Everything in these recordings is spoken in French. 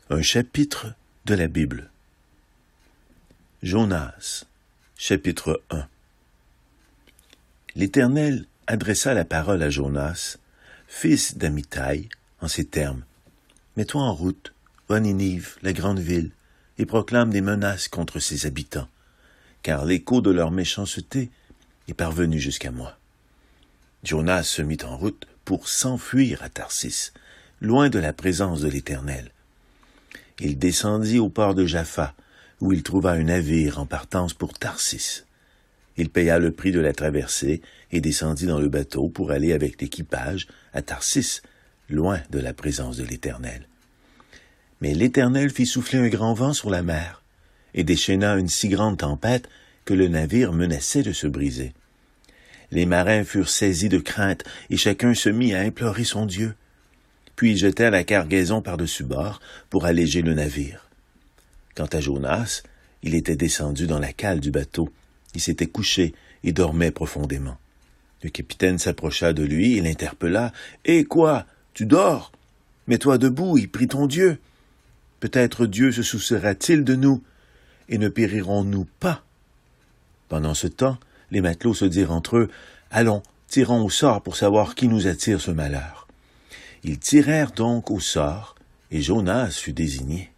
Un chapitre de la Bible. Jonas, chapitre 1. L'Éternel adressa la parole à Jonas, fils d'Amittai, en ces termes. « Mets-toi en route, va à Ninive, la grande ville, et proclame des menaces contre ses habitants, car l'écho de leur méchanceté est parvenu jusqu'à moi. » Jonas se mit en route pour s'enfuir à Tarsis, loin de la présence de l'Éternel. Il descendit au port de Jaffa, où il trouva un navire en partance pour Tarsis. Il paya le prix de la traversée et descendit dans le bateau pour aller avec l'équipage à Tarsis, loin de la présence de l'Éternel. Mais l'Éternel fit souffler un grand vent sur la mer et déchaîna une si grande tempête que le navire menaçait de se briser. Les marins furent saisis de crainte et chacun se mit à implorer son Dieu. Puis ils jetèrent la cargaison par-dessus bord pour alléger le navire. Quant à Jonas, il était descendu dans la cale du bateau. Il s'était couché et dormait profondément. Le capitaine s'approcha de lui et l'interpella. « Eh quoi? Tu dors? Mets-toi debout et prie ton Dieu. Peut-être Dieu se souciera-t-il de nous, et ne périrons-nous pas? » Pendant ce temps, les matelots se dirent entre eux, « Allons, tirons au sort pour savoir qui nous attire ce malheur. » Ils tirèrent donc au sort, et Jonas fut désigné.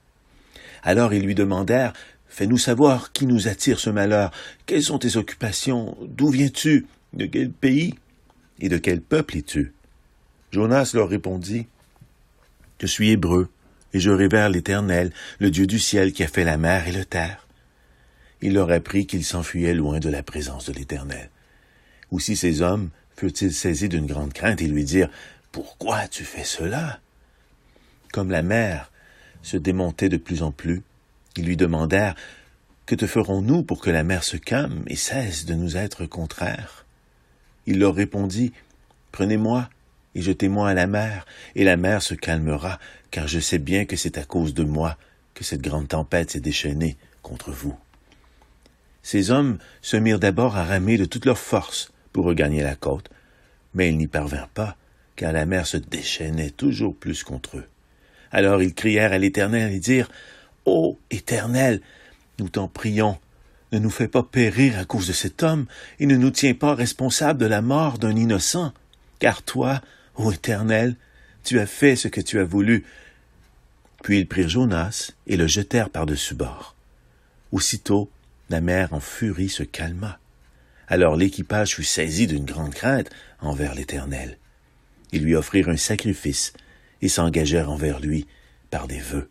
Alors ils lui demandèrent, « Fais-nous savoir qui nous attire ce malheur. Quelles sont tes occupations? D'où viens-tu? De quel pays? Et de quel peuple es-tu? » Jonas leur répondit, « Je suis hébreu, et je révère l'Éternel, le Dieu du ciel qui a fait la mer et la terre. » Il leur apprit qu'ils s'enfuyaient loin de la présence de l'Éternel. Aussi ces hommes furent-ils saisis d'une grande crainte et lui dirent, « Pourquoi tu fais cela? » Comme la mer se démontait de plus en plus, ils lui demandèrent, « Que te ferons-nous pour que la mer se calme et cesse de nous être contraire? » Il leur répondit, « Prenez-moi et jetez-moi à la mer, et la mer se calmera, car je sais bien que c'est à cause de moi que cette grande tempête s'est déchaînée contre vous. » Ces hommes se mirent d'abord à ramer de toute leur force pour regagner la côte, mais ils n'y parvinrent pas, car la mer se déchaînait toujours plus contre eux. Alors ils crièrent à l'Éternel et dirent, « Ô Éternel, nous t'en prions, ne nous fais pas périr à cause de cet homme, et ne nous tiens pas responsables de la mort d'un innocent, car toi, ô Éternel, tu as fait ce que tu as voulu. » Puis ils prirent Jonas et le jetèrent par-dessus bord. Aussitôt, la mer en furie se calma. Alors l'équipage fut saisi d'une grande crainte envers l'Éternel. Ils lui offrirent un sacrifice et s'engagèrent envers lui par des vœux.